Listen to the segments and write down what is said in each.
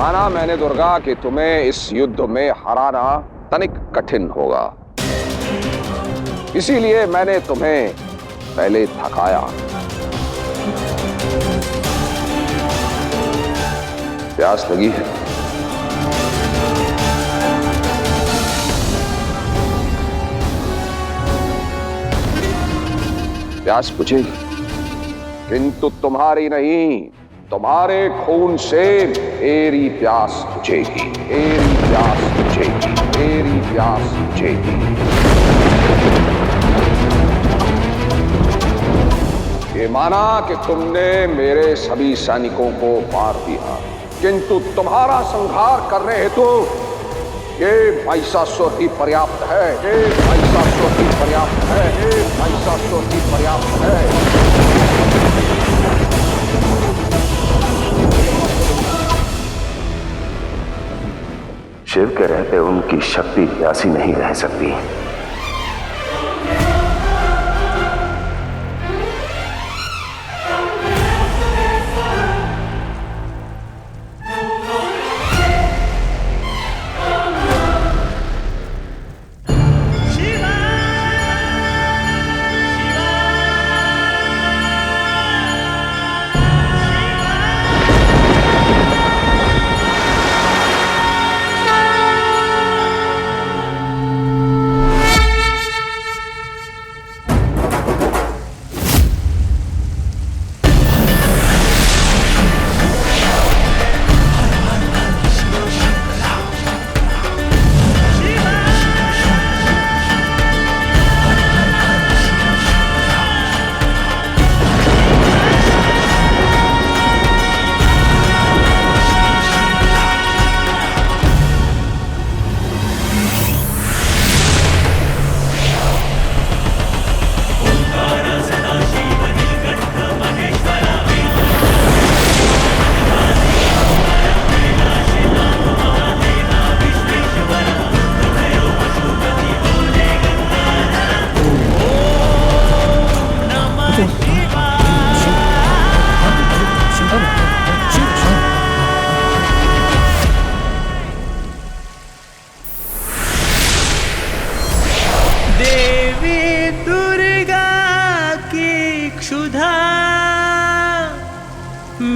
माना मैंने दुर्गा कि तुम्हें इस युद्ध में हराना तनिक कठिन होगा, इसीलिए मैंने तुम्हें पहले थकाया। प्यास लगी है? प्यास बुझेगी, किंतु तुम्हारी नहीं, तुम्हारे खून से मेरी प्यास बुझेगी, मेरी प्यास बुझेगी, मेरी प्यास बुझेगी। ये माना कि तुमने मेरे सभी सैनिकों को मार दिया, किंतु तुम्हारा संहार करने हेतु ये महिषासुर ही पर्याप्त है, ये महिषासुर ही पर्याप्त है, ये महिषासुर ही पर्याप्त है। शिव के रहते उनकी शक्ति प्यासी नहीं रह सकती।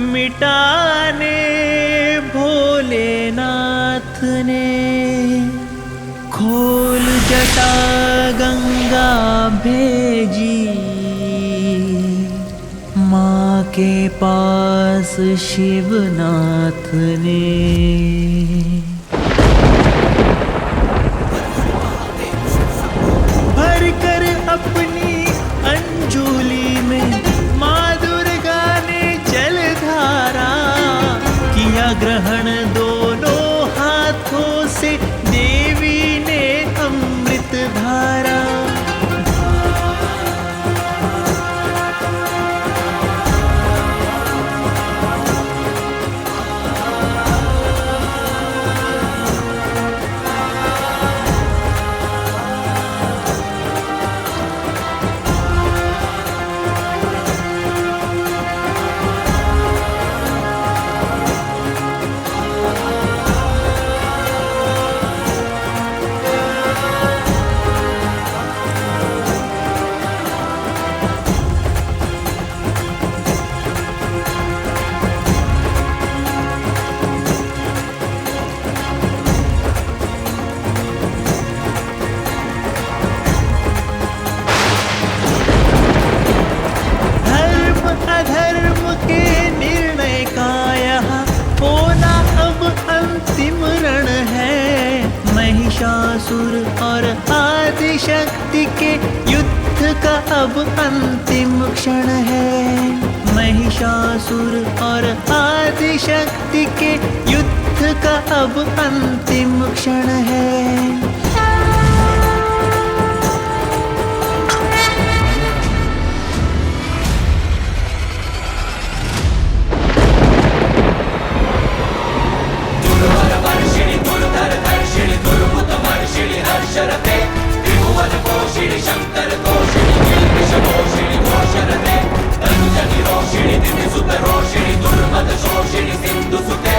मिटाने भोलेनाथ ने खोल जटा गंगा भेजी, माँ के पास शिवनाथ ने। भर कर अपनी अंजुली में माँ दुर्गा ने जलधारा किया ग्रहण, दोनों हाथों से देवी ने अमृत धारा। महिषासुर और आदिशक्ति के युद्ध का अब अंतिम क्षण है। महिषासुर और आदिशक्ति के युद्ध का अब अंतिम क्षण है। रोषिणी दुर्मद शोषिणी सिंधु सुते,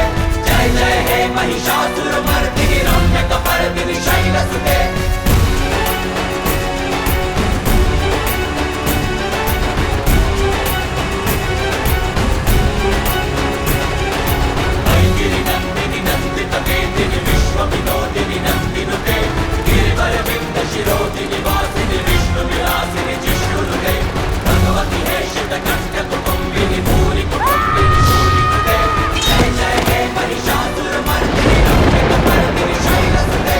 जय जय महिषासुरमर्दिनि रम्यकपर्दिनि शैलसुते ऐगिरिनन्दिनि नन्दितकेतिनि विश्वविनोदिनि नन्दिनुते गिरिवरविन्दशिरोधिनि वासिनि विष्णुविलासिनि जिष्णुनुते भगवति हे शितकण्ठकुटुम्बिनि भूरि कुटुम्बिनि शूलिकृते जय जय हे महिषासुरमर्दिनि रम्यकपर्दिनि शैलसुते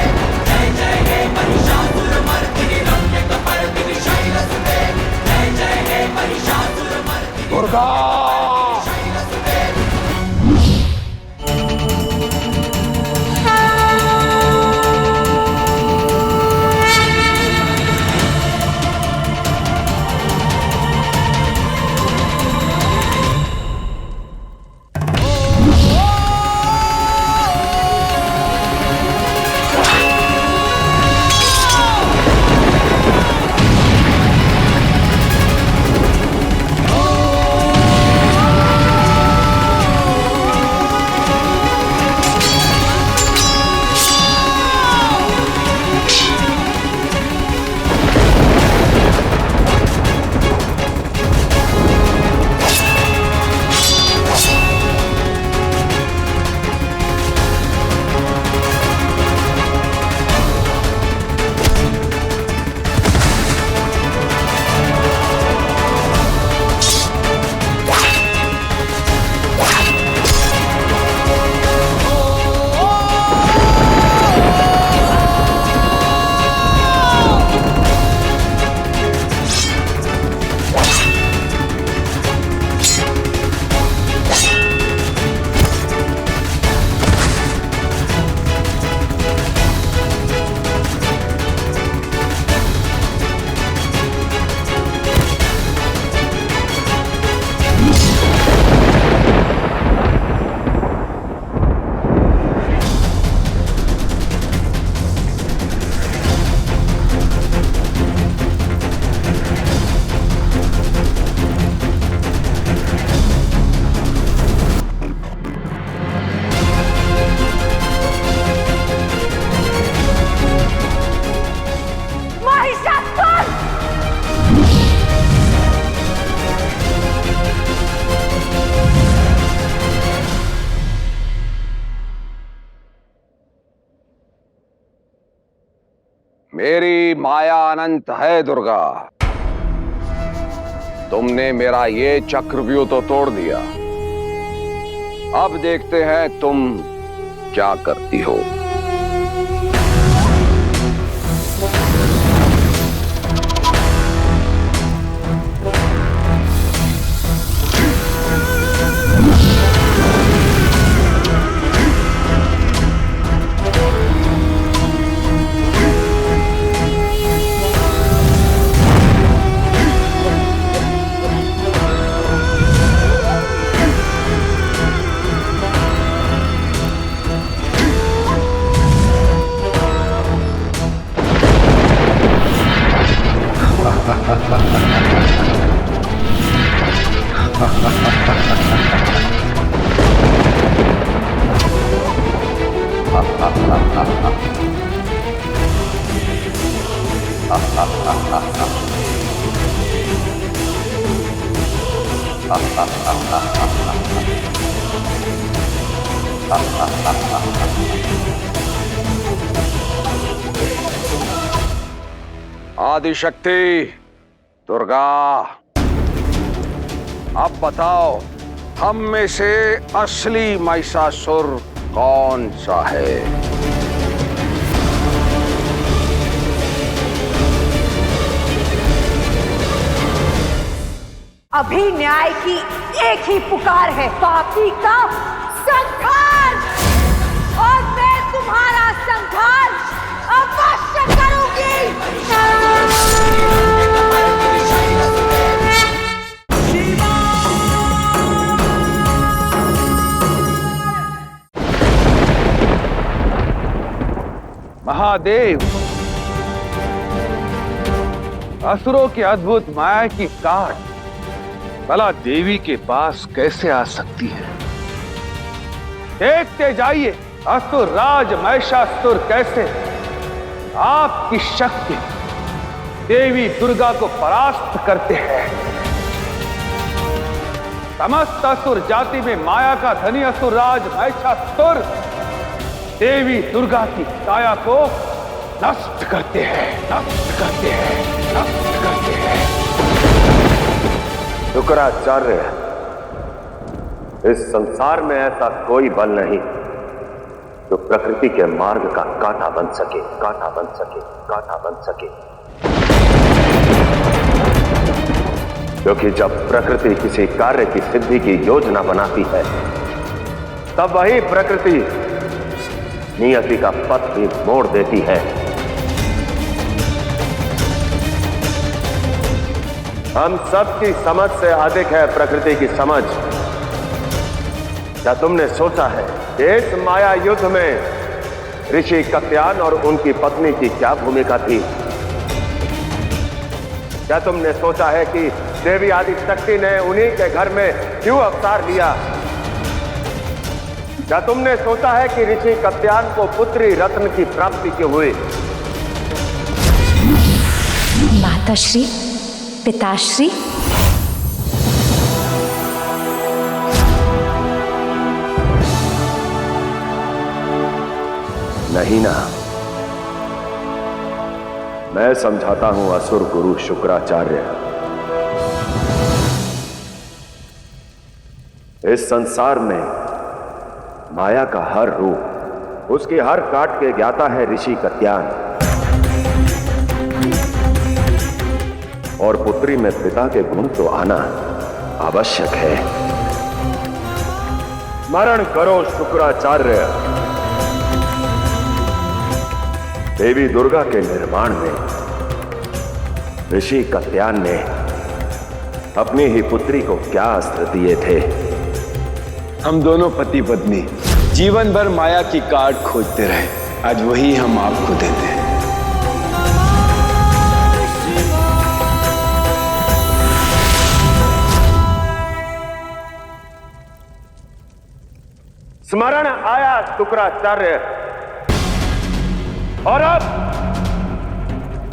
जय जय हे महिषासुरमर्दिनि रम्यकपर्दिनि शैलसुते जय जय हे महिषासुरमर्दिनि दुर्गा शैलसुते मेरी माया अनंत है दुर्गा। तुमने मेरा ये चक्रव्यूह तो तोड़ दिया, अब देखते हैं तुम क्या करती हो। आदिशक्ति दुर्गा, अब बताओ हम में से असली महिषासुर कौन सा है? अभी न्याय की एक ही पुकार है, पापी का संहार, और मैं तुम्हारा संहार अवश्य करूंगी। महादेव, असुरों की अद्भुत माया की काट भला देवी के पास कैसे आ सकती है? देखते जाइए असुर राज महिषासुर कैसे आपकी शक्ति देवी दुर्गा को परास्त करते हैं। समस्त असुर जाति में माया का धनी असुर राज महिषासुर देवी दुर्गा की काया को नष्ट करते हैं, नष्ट करते हैं, नष्ट करते हैं। शुक्राचार्य, इस संसार में ऐसा कोई बल नहीं जो प्रकृति के मार्ग का कांटा बन सके, कांटा बन सके, कांटा बन सके। क्योंकि जब प्रकृति किसी कार्य की सिद्धि की योजना बनाती है, तब वही प्रकृति नियति का पथ भी मोड़ देती है। हम सबकी समझ से अधिक है प्रकृति की समझ। क्या तुमने सोचा है कि इस माया युद्ध में ऋषि कत्यान और उनकी पत्नी की क्या भूमिका थी? क्या तुमने सोचा है कि देवी आदि शक्ति ने उन्हीं के घर में क्यों अवतार लिया? क्या तुमने सोचा है कि ऋषि कत्यान को पुत्री रत्न की प्राप्ति क्यों हुई? माताश्री, पिताश्री, नहीं ना, मैं समझाता हूं असुर गुरु शुक्राचार्य। इस संसार में माया का हर रूप, उसकी हर काट के ज्ञाता है ऋषि कत्यान। और पुत्री में पिता के गुण तो आना आवश्यक है। स्मरण करो शुक्राचार्य, देवी दुर्गा के निर्माण में ऋषि कत्यान ने अपनी ही पुत्री को क्या अस्त्र दिए थे? हम दोनों पति पत्नी जीवन भर माया की काट खोजते रहे, आज वही हम आपको देते हैं। स्मरण आया शुक्राचार्य, और अब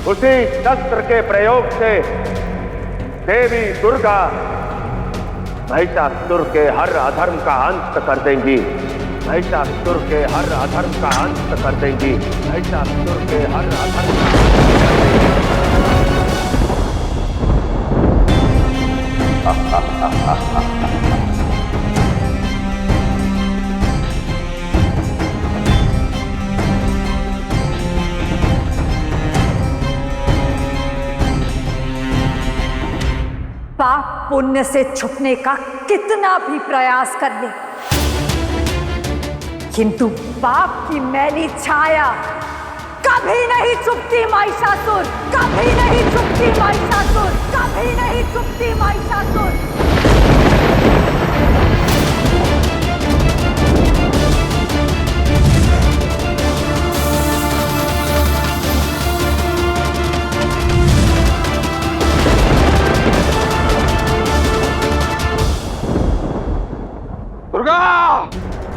उसी शस्त्र के प्रयोग से देवी दुर्गा महिषासुर के हर अधर्म का अंत कर देंगी। महिषासुर के हर अधर्म का अंत कर देंगी। महिषासुर के हर अधर्म का अंत कर देंगी। पाप पुण्य से छुपने का कितना भी प्रयास कर ले, किंतु पाप की मैली छाया कभी नहीं छुपती महिषासुर, कभी नहीं छुपती महिषासुर, कभी नहीं छुपती महिषासुर।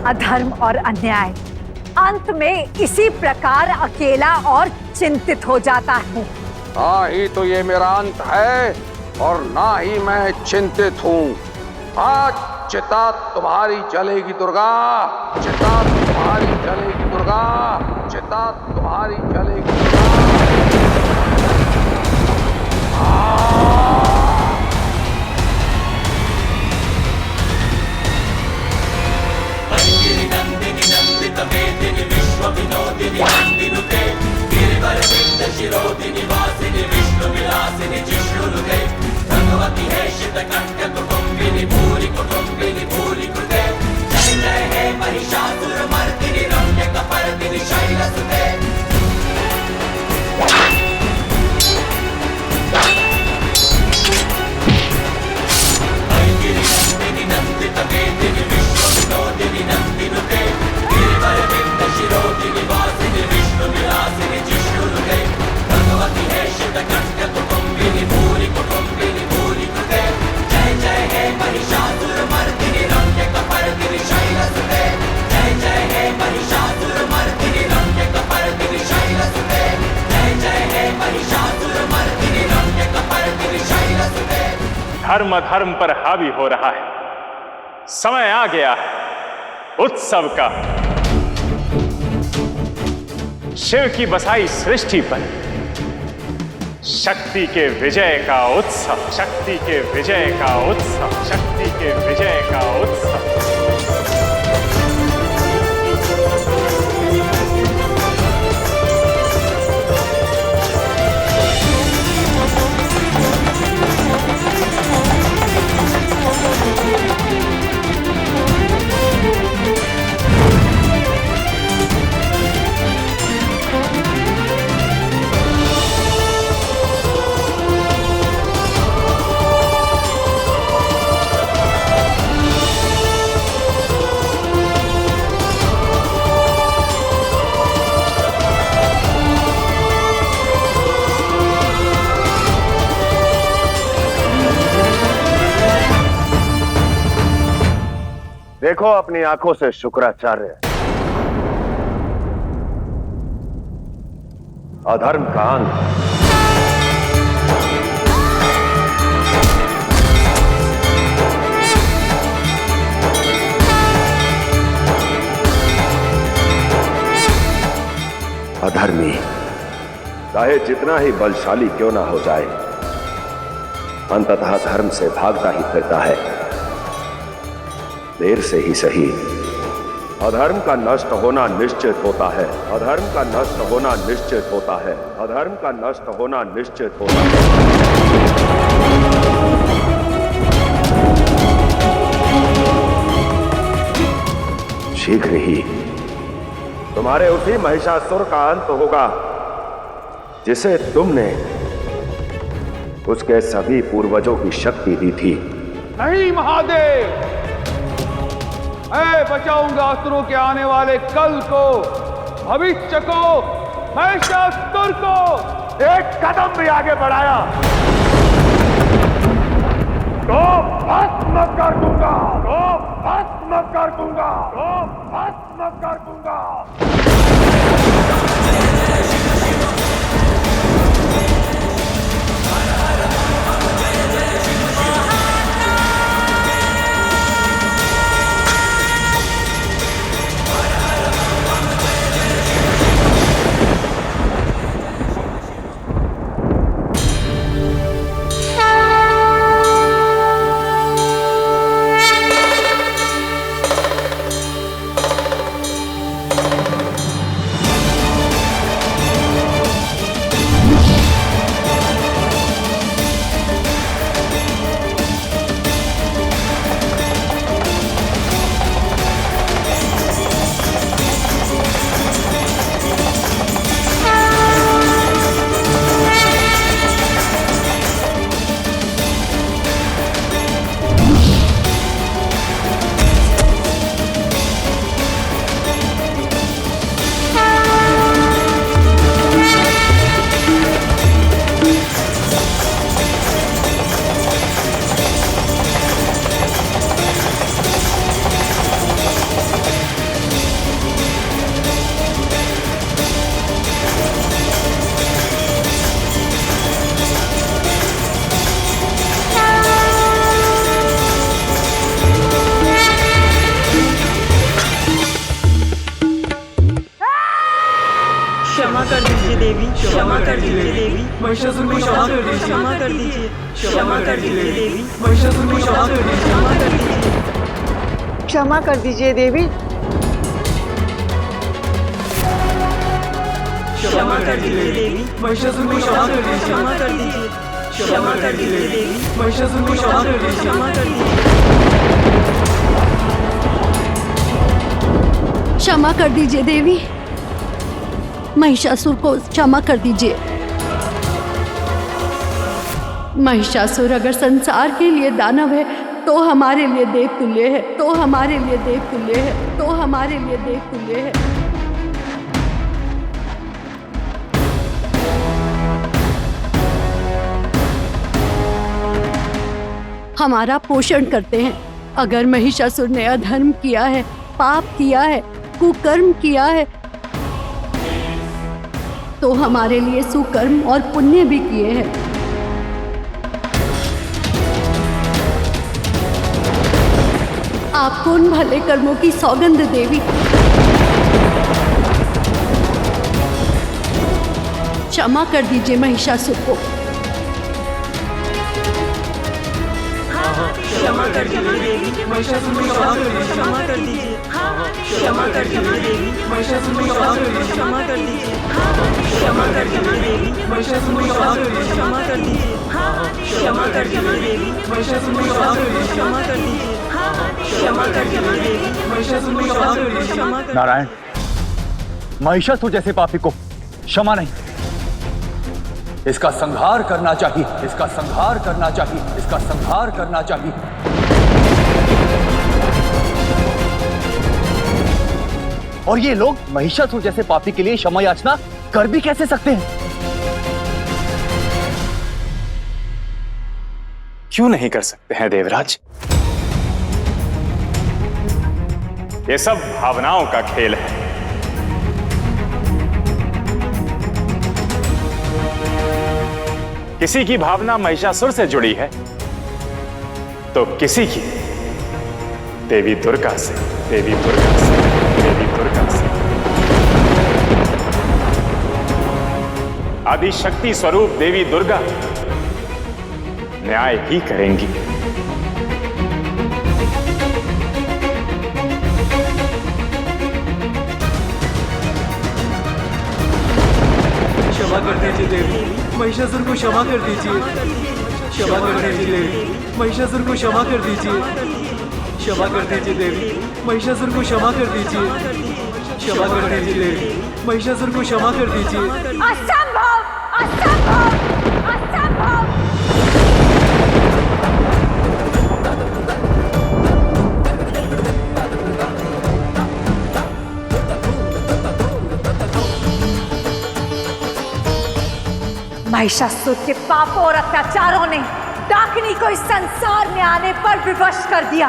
अधर्म और अन्याय अंत में इसी प्रकार अकेला और चिंतित हो जाता है। ना ही तो ये मेरा अंत है और ना ही मैं चिंतित हूँ। आज चिता तुम्हारी जलेगी दुर्गा, चिता तुम्हारी जलेगी दुर्गा, चिता तुम्हारी जलेगी दुर्गा। मेदिनी विश्व विनोदिनी नंदिनुते गिरिवर विंद शिरोदिनी वासिनी विष्णु विलासिनी जिष्णुनुते भगवती है शित कंठ कुटुंबिनी भूरि कुटुंबिनी भूरि कृते जय जय हे महिषासुर मर्दिनी रम्य कपर्दिनी शैलसुते। गिरि नंदिनी नंदित मेदिनी विश्व विनोदिनी नंदिनुते शिरोदिनी वासिनी विष्णु विलासिनी जिष्णुनुते भगवती है शित कंठ कुटुंबिनी भूरि कृते जय धर्म अधर्म पर हावी हो रहा है। समय आ गया है उत्सव का। शिव की बसाई सृष्टि पर शक्ति के विजय का उत्सव, शक्ति के विजय का उत्सव, शक्ति के विजय का उत्सव। देखो अपनी आंखों से शुक्राचार्य, अधर्म का अंत। अधर्मी चाहे जितना ही बलशाली क्यों ना हो जाए, अंततः धर्म से भागता ही फिरता है। देर से ही सही अधर्म का नष्ट होना निश्चित होता है। अधर्म का नष्ट होना निश्चित होता है। अधर्म का नष्ट होना निश्चित होता है। शीघ्र ही तुम्हारे उसी महिषासुर का अंत होगा जिसे तुमने उसके सभी पूर्वजों की शक्ति दी थी। नहीं महादेव, मैं बचाऊंगा असुरों के आने वाले कल को, भविष्य को, महिषासुर को। एक कदम भी आगे बढ़ाया तो भस्म कर दूंगा, तो भस्म कर दूंगा, तो भस्म कर दूंगा। क्षमा कर दीजिए देवी, क्षमा कर दीजिए देवी, महिषासुर को क्षमा कर दीजिए, क्षमा कर दीजिए, क्षमा कर दीजिए देवी, महिषासुर को क्षमा कर दीजिए, क्षमा कर दीजिए, क्षमा कर दीजिए देवी, क्षमा कर दीजिए देवी, महिषासुर को क्षमा कर दीजिए, क्षमा कर दीजिए, क्षमा कर दीजिए देवी, महिषासुर को क्षमा कर दीजिए, क्षमा कर दीजिए, क्षमा कर दीजिए देवी, महिषासुर को क्षमा कर दीजिए। महिषासुर अगर संसार के लिए दानव है तो हमारे लिए देव तुल्य है, तो हमारे लिए देव तुल्य है, तो हमारे लिए देव तुल्य है। हमारा पोषण करते हैं। अगर महिषासुर ने अधर्म किया है, पाप किया है, कुकर्म किया है, तो हमारे लिए सुकर्म और पुण्य भी किए हैं। आपको उन भले कर्मों की सौगंध देवी। क्षमा कर दीजिए महिषासुर को। क्षमा कर दीजिए देवी, महिषासुर को क्षमा कर दीजिए। क्षमा कर दीजिए, क्षमा कर दीजिए देवी, महिषासुर को क्षमा कर दीजिए। क्षमा कर दीजिए, क्षमा कर दीजिए देवी, महिषासुर को क्षमा कर दीजिए। क्षमा कर दीजिए, क्षमा कर दीजिए देवी, महिषासुर को क्षमा कर दीजिए। क्षमा कर दीजिए, क्षमा कर दीजिए देवी, महिषासुर को क्षमा कर दीजिए। क्षमा कर। नारायण, महिषासुर जैसे पापी को क्षमा नहीं, इसका संहार करना चाहिए, इसका संहार करना चाहिए, इसका संहार करना चाहिए। और ये लोग महिषासुर जैसे पापी के लिए क्षमा याचना कर भी कैसे सकते हैं? क्यों नहीं कर सकते हैं देवराज? ये सब भावनाओं का खेल है। किसी की भावना महिषासुर से जुड़ी है तो किसी की देवी दुर्गा से, देवी दुर्गा से, देवी दुर्गा से। आदि शक्ति स्वरूप देवी दुर्गा न्याय ही करेंगी। क्षमा कर दीजिए देवी, महिषासुर को क्षमा कर दीजिए। क्षमा कर दीजिए देवी, महिषासुर को क्षमा कर दीजिए। क्षमा कर दीजिए देवी, महिषासुर को क्षमा कर दीजिए। क्षमा कर दीजिए देवी, महिषासुर को क्षमा कर दीजिए। असंभव, असंभव, असंभव। महिषासुर के पापों और अत्याचारों ने डाकिनी को इस संसार में आने पर विवश कर दिया।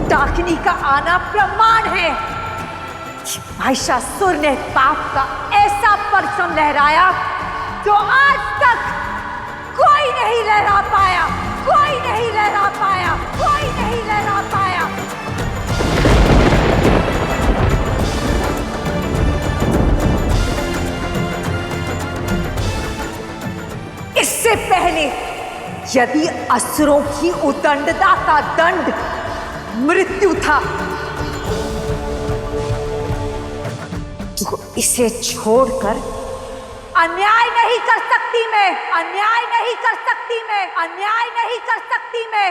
डाकिनी का आना प्रमाण है कि महिषासुर ने पाप का ऐसा परचम लहराया जो आज तक कोई नहीं लहरा पाया, कोई नहीं लहरा पाया, कोई नहीं लहरा पाया। इससे पहले यदि असुरों की उदंडता का दंड मृत्यु था तो इसे छोड़कर अन्याय नहीं कर सकती मैं, अन्याय नहीं कर सकती मैं, अन्याय नहीं कर सकती मैं।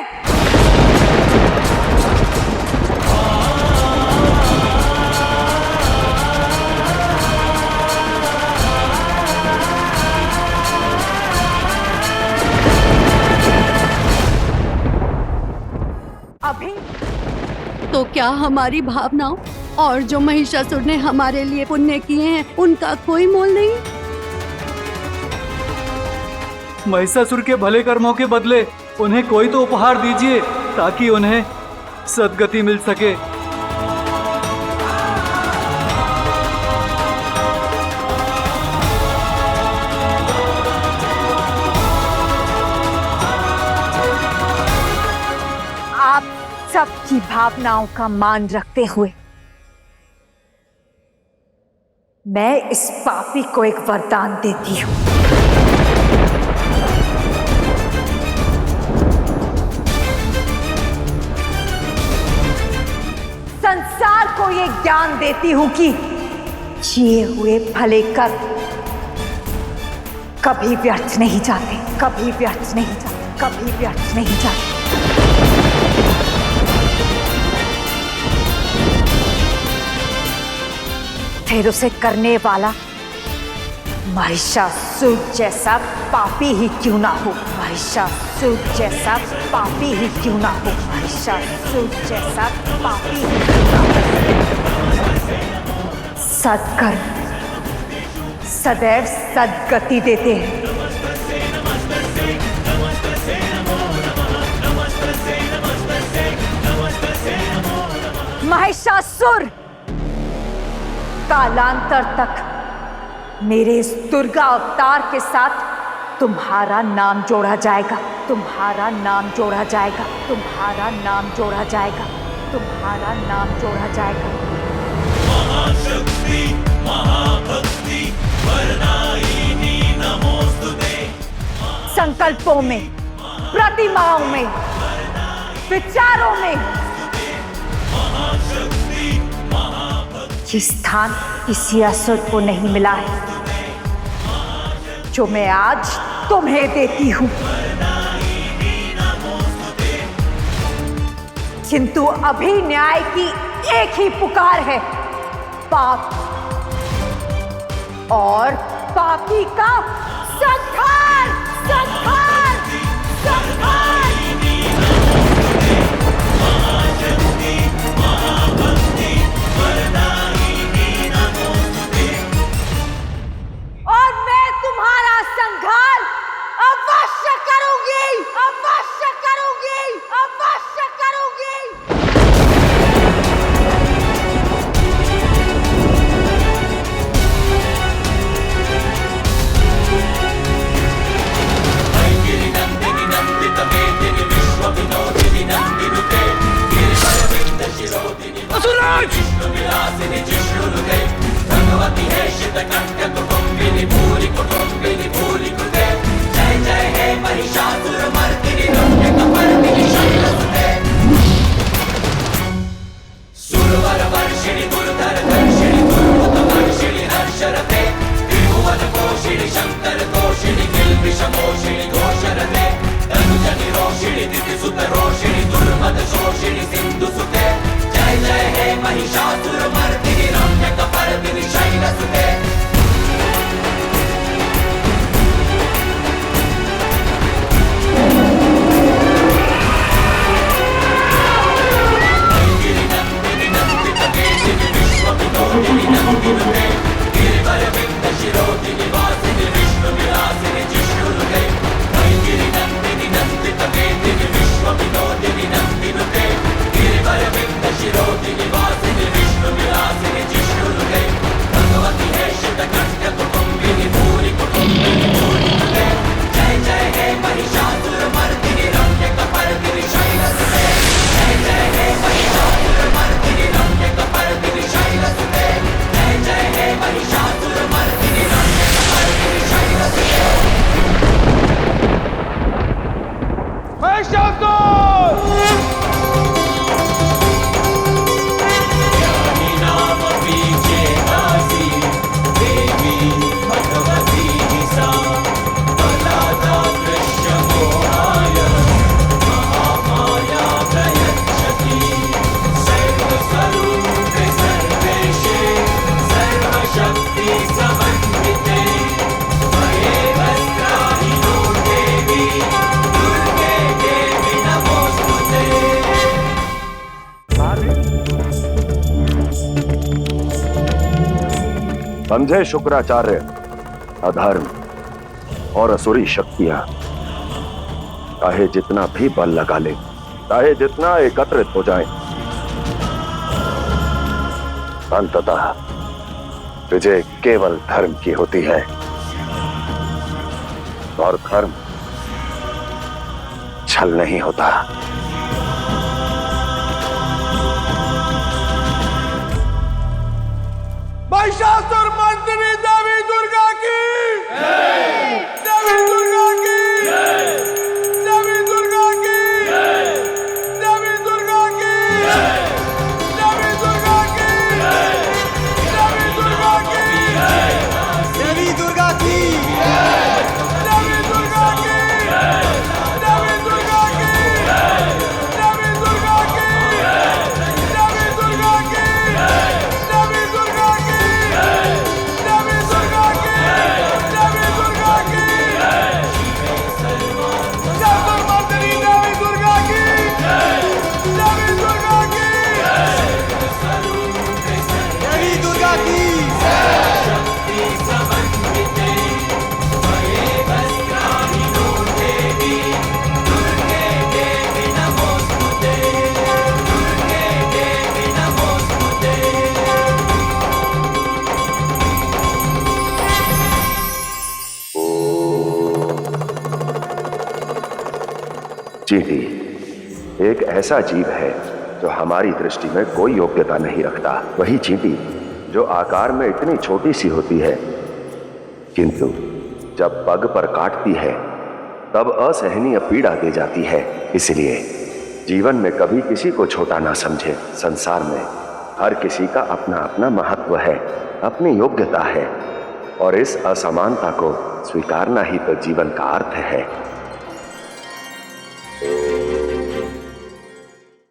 अभी तो क्या हमारी भावनाओं और जो महिषासुर ने हमारे लिए पुण्य किए हैं उनका कोई मोल नहीं? महिषासुर के भले कर्मों के बदले उन्हें कोई तो उपहार दीजिए ताकि उन्हें सद्गति मिल सके। आप सबकी भावनाओं का मान रखते हुए मैं इस पापी को एक वरदान देती हूं। संसार को ये ज्ञान देती हूं कि किए हुए भले कर्म कभी व्यर्थ नहीं जाते, कभी व्यर्थ नहीं जाते, कभी व्यर्थ नहीं जाते। फिर उसे करने वाला महिषासुर जैसा पापी ही क्यों ना हो, महिषासुर जैसा पापी ही क्यों ना हो, महिषासुर जैसा पापी ही क्यों ना हो। सत्कर्म सदैव सद्गति देते हैं। महिषासुर कालांतर तक मेरे इस दुर्गा अवतार के साथ तुम्हारा नाम जोड़ा जाएगा, तुम्हारा नाम जोड़ा जाएगा, तुम्हारा नाम जोड़ा जाएगा, तुम्हारा नाम जोड़ा जाएगा। महाशक्ति महाभक्ति वरदायिनी नमोस्तुते। संकल्पों में, प्रतिमाओं में, विचारों में ये स्थान किसी असुर को नहीं मिला है जो मैं आज तुम्हें देती हूं। किंतु अभी न्याय की एक ही पुकार है, पाप और पापी का संहार, संहार, संहार। और मैं तुम्हारा संहार अवश्य करूंगी, अवश्य करूंगी, अवश्य करूंगी। गिरि नंदिनी नंदित मेदिनी विश्व विनोदिनी नंदिनुते गिरिवरविंद शिरोदिनी विष्णु विलासिनी जिष्णुनुते भगवती है शितकंठ कुटुंबिनी भूरि कुटुंबिनी भूरि कृते जय जय हे महिषासुर मर्दिनी रम्य कपर्दिनी शैलसुते सुरवर वर्षिणी दुर्धर दर्शिनी दुर्मुख वर्षिणी हर्षरते त्रिभुवन पोषिणी शंकर तोषिणी किल्बिष मोषिणी घोषरते धनुजनि रोषिणी दितिसुत रोषिणी दुर्मद शोषिणी सिंधुसुते जय जय हे महिषासुर मर्दिनी रम्य कपर्दिनी शैलसुते। गिरि नंदिनी नंदित मेदिनी विश्व विनोदिनी नंदिनुते गिरिवरविंद शिरोदिनी वासिनी विष्णु विलासिनी जिष्णुनुते गिरि नंदिनी नंदित मेदिनी विश्व विनोदिनी नंदिनुते गिरिवरविंद शिरोदिनी वासिनी विष्णु विलासिनी जिष्णुनुते भगवती है शितकंठ कुटुंबिनी भूरि कुटुंबिनी भूरि कृते जय जय हे महिषासुर मर्दिनी रम्य कपर्दिनी शैलसुते जय जय हे महिषासुर मर्दिनी रम्य कपर्दिनी शैलसुते जय जय हे महिषासुर मर्दिनी रम्य कपर्दिनी शैलसुते। ज्ञानी नाम बीजे दासी देवी भगवती सा बलादा दृश्य मोहाय महामाया प्रयच्छति सर्वस्वरूपे सर्वेशे सर्वशक्ति समन्विते त्वमेव त्राहि नो देवी दुर्गे देवी नमोस्तुते। समझे शुक्राचार्य, अधर्म और असुरी शक्तियां चाहे जितना भी बल लगा ले, चाहे जितना एकत्रित हो जाएं, अंततः विजय केवल धर्म की होती है और धर्म छल नहीं होता। महिषासुर मर्दिनी देवी दुर्गा की देवी दुर्गा की देवी दुर्गा की देवी दुर्गा की देवी दुर्गा की देवी दुर्गा की देवी दुर्गा की देवी दुर्गा की देवी दुर्गा की देवी दुर्गा की देवी दुर्गा की देवी दुर्गा की देवी दुर्गा की देवी दुर्गा चींटी एक ऐसा जीव है जो हमारी दृष्टि में कोई योग्यता नहीं रखता। वही चींटी जो आकार में इतनी छोटी सी होती है, किंतु जब पग पर काटती है तब असहनीय पीड़ा दे जाती है। इसलिए जीवन में कभी किसी को छोटा ना समझे। संसार में हर किसी का अपना अपना महत्व है, अपनी योग्यता है, और इस असमानता को स्वीकारना ही तो जीवन का अर्थ है।